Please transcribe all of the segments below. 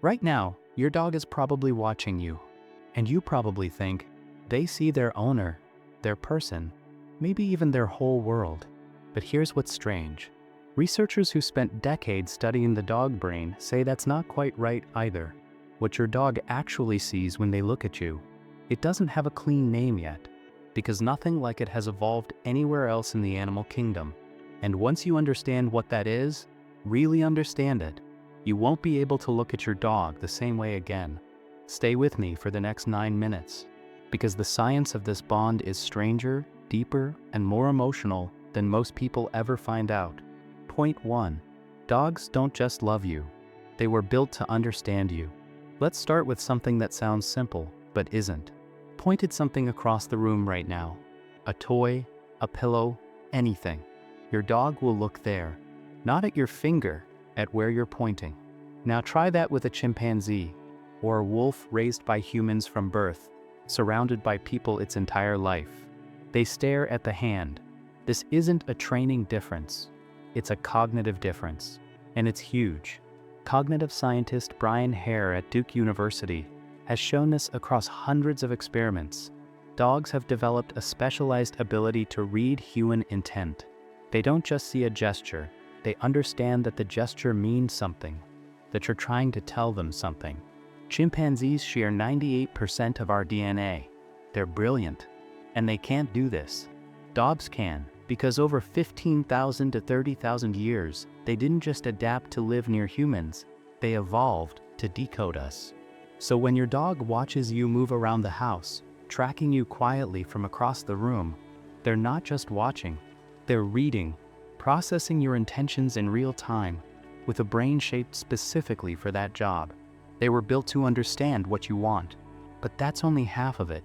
Right now, your dog is probably watching you, and you probably think they see their owner, their person, maybe even their whole world. But here's what's strange. Researchers who spent decades studying the dog brain say that's not quite right either. What your dog actually sees when they look at you, it doesn't have a clean name yet, because nothing like it has evolved anywhere else in the animal kingdom. And once you understand what that is, really understand it, you won't be able to look at your dog the same way again. Stay with me for the next 9 minutes, because the science of this bond is stranger, deeper, and more emotional than most people ever find out. Point 1. Dogs don't just love you. They were built to understand you. Let's start with something that sounds simple, but isn't. Point at something across the room right now. A toy, a pillow, anything. Your dog will look there. Not at your finger, at where you're pointing. Now try that with a chimpanzee, or a wolf raised by humans from birth, surrounded by people its entire life. They stare at the hand. This isn't a training difference. It's a cognitive difference, and it's huge. Cognitive scientist Brian Hare at Duke University has shown this across hundreds of experiments. Dogs have developed a specialized ability to read human intent. They don't just see a gesture, they understand that the gesture means something, that you're trying to tell them something. Chimpanzees share 98% of our DNA. They're brilliant, and they can't do this. Dogs can, because over 15,000 to 30,000 years, they didn't just adapt to live near humans, they evolved to decode us. So when your dog watches you move around the house, tracking you quietly from across the room, they're not just watching, they're reading, processing your intentions in real time, with a brain shaped specifically for that job. They were built to understand what you want, but that's only half of it.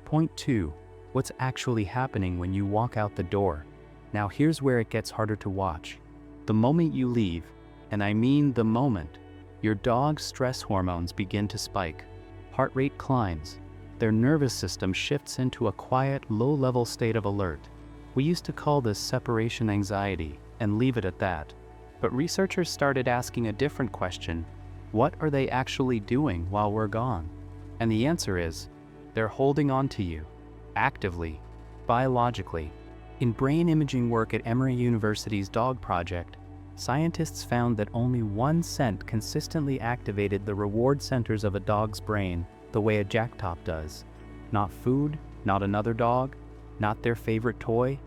Point 2. What's actually happening when you walk out the door? Now here's where it gets harder to watch. The moment you leave, and I mean the moment, your dog's stress hormones begin to spike. Heart rate climbs. Their nervous system shifts into a quiet, low-level state of alert. We used to call this separation anxiety and leave it at that. But researchers started asking a different question. What are they actually doing while we're gone? And the answer is, they're holding on to you. Actively, biologically. In brain imaging work at Emory University's Dog Project, scientists found that only one scent consistently activated the reward centers of a dog's brain the way a jacktop does. Not food, not another dog, not their favorite toy,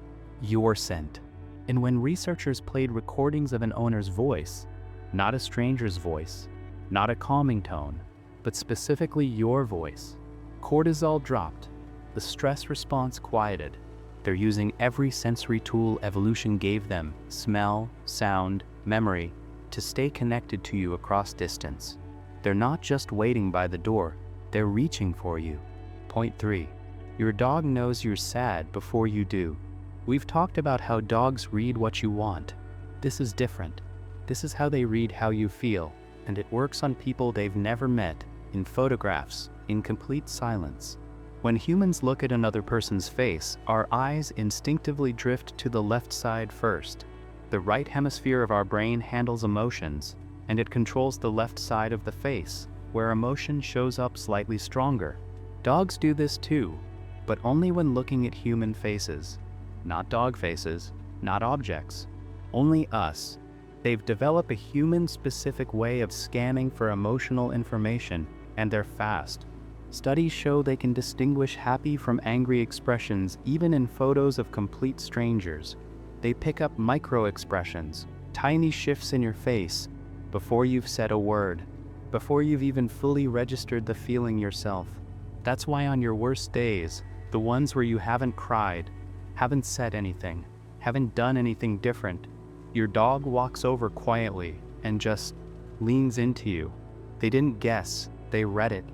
your scent. And when researchers played recordings of an owner's voice, not a stranger's voice, not a calming tone, but specifically your voice, cortisol dropped. The stress response quieted. They're using every sensory tool evolution gave them, smell, sound, memory, to stay connected to you across distance. They're not just waiting by the door, they're reaching for you. Point 3. Your dog knows you're sad before you do. We've talked about how dogs read what you want. This is different. This is how they read how you feel, and it works on people they've never met, in photographs, in complete silence. When humans look at another person's face, our eyes instinctively drift to the left side first. The right hemisphere of our brain handles emotions, and it controls the left side of the face, where emotion shows up slightly stronger. Dogs do this too, but only when looking at human faces. Not dog faces, not objects. Only us. They've developed a human-specific way of scanning for emotional information, and they're fast. Studies show they can distinguish happy from angry expressions even in photos of complete strangers. They pick up micro-expressions, tiny shifts in your face, before you've said a word, before you've even fully registered the feeling yourself. That's why on your worst days, the ones where you haven't cried, haven't said anything, haven't done anything different, your dog walks over quietly and just leans into you. They didn't guess, they read it.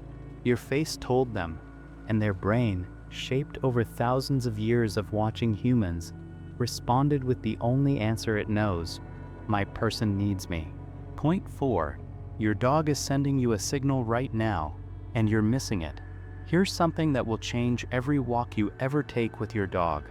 Your face told them, and their brain, shaped over thousands of years of watching humans, responded with the only answer it knows: my person needs me. Point 4. Your dog is sending you a signal right now, and you're missing it. Here's something that will change every walk you ever take with your dog.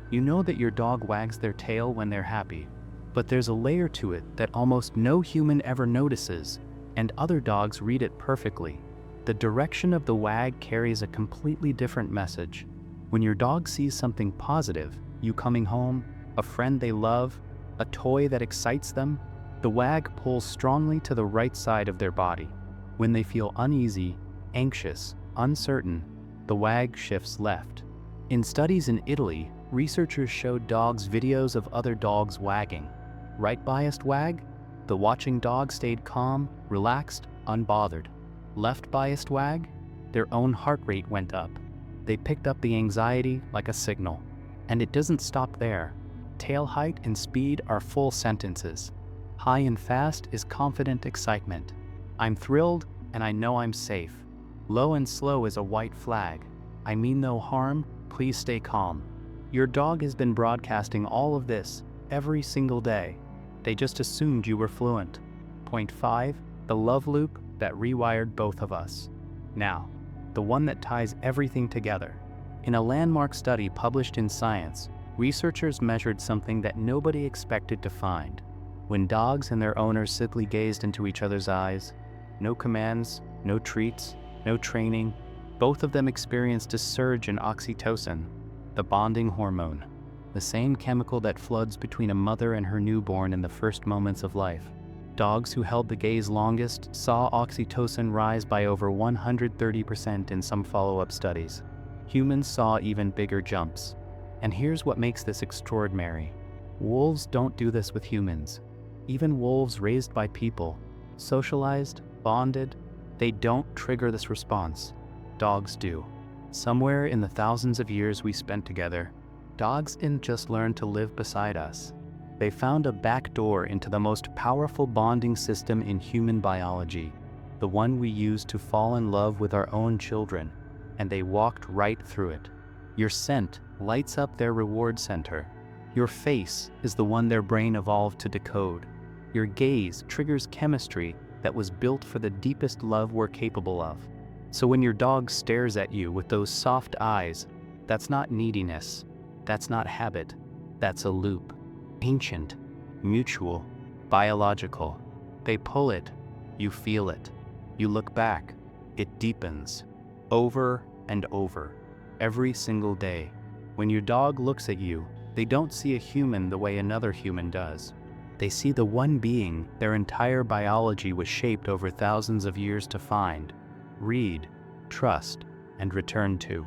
You know that your dog wags their tail when they're happy, but there's a layer to it that almost no human ever notices, and other dogs read it perfectly. The direction of the wag carries a completely different message. When your dog sees something positive, you coming home, a friend they love, a toy that excites them, the wag pulls strongly to the right side of their body. When they feel uneasy, anxious, uncertain, the wag shifts left. In studies in Italy, researchers showed dogs videos of other dogs wagging. Right-biased wag? The watching dog stayed calm, relaxed, unbothered. Left-biased wag? Their own heart rate went up. They picked up the anxiety like a signal. And it doesn't stop there. Tail height and speed are full sentences. High and fast is confident excitement. I'm thrilled and I know I'm safe. Low and slow is a white flag. I mean no harm, please stay calm. Your dog has been broadcasting all of this every single day. They just assumed you were fluent. Point 5, the love loop that rewired both of us. Now, the one that ties everything together. In a landmark study published in Science, researchers measured something that nobody expected to find. When dogs and their owners simply gazed into each other's eyes, no commands, no treats, no training, both of them experienced a surge in oxytocin, the bonding hormone, the same chemical that floods between a mother and her newborn in the first moments of life. Dogs who held the gaze longest saw oxytocin rise by over 130% in some follow-up studies. Humans saw even bigger jumps. And here's what makes this extraordinary. Wolves don't do this with humans. Even wolves raised by people, socialized, bonded, they don't trigger this response. Dogs do. Somewhere in the thousands of years we spent together, dogs didn't just learn to live beside us. They found a back door into the most powerful bonding system in human biology, the one we use to fall in love with our own children, and they walked right through it. Your scent lights up their reward center. Your face is the one their brain evolved to decode. Your gaze triggers chemistry that was built for the deepest love we're capable of. So when your dog stares at you with those soft eyes, that's not neediness, that's not habit, that's a loop. Ancient, mutual, biological. They pull it, you feel it. You look back, it deepens. Over and over, every single day. When your dog looks at you, they don't see a human the way another human does. They see the one being their entire biology was shaped over thousands of years to find, read, trust, and return to.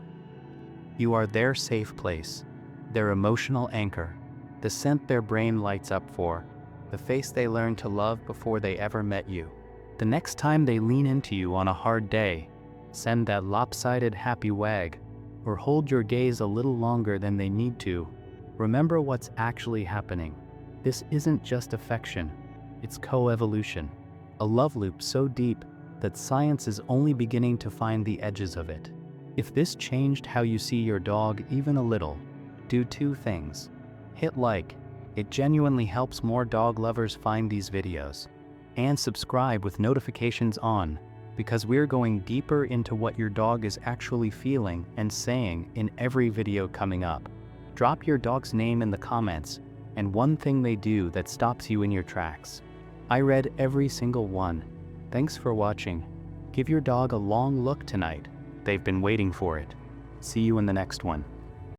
You are their safe place, their emotional anchor, the scent their brain lights up for, the face they learned to love before they ever met you. The next time they lean into you on a hard day, send that lopsided happy wag, or hold your gaze a little longer than they need to, remember what's actually happening. This isn't just affection, it's co-evolution. A love loop so deep that science is only beginning to find the edges of it. If this changed how you see your dog even a little, do two things. Hit like, it genuinely helps more dog lovers find these videos. And subscribe with notifications on, because we're going deeper into what your dog is actually feeling and saying in every video coming up. Drop your dog's name in the comments, and one thing they do that stops you in your tracks. I read every single one. Thanks for watching. Give your dog a long look tonight. They've been waiting for it. See you in the next one.